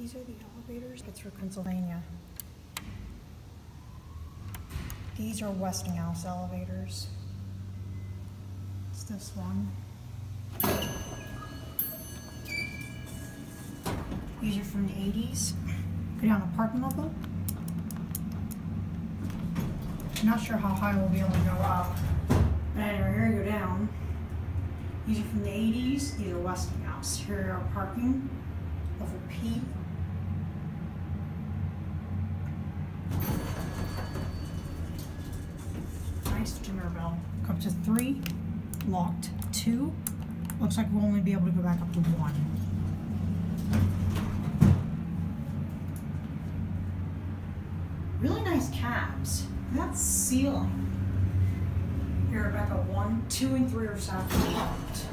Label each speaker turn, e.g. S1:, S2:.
S1: These are the elevators. It's for Pennsylvania. These are Westinghouse elevators. It's this one. These are from the 80s. Go down the parking level. Not sure how high we'll be able to go up. But anyway, here we go down. These are from the 80s. These are Westinghouse. Here are parking. Level P. Nice dimmer bell. Up to 3. Locked. 2. Looks like we'll only be able to go back up to 1. Really nice cabs. That ceiling. Here, back up 1, 2, and 3 are South parked.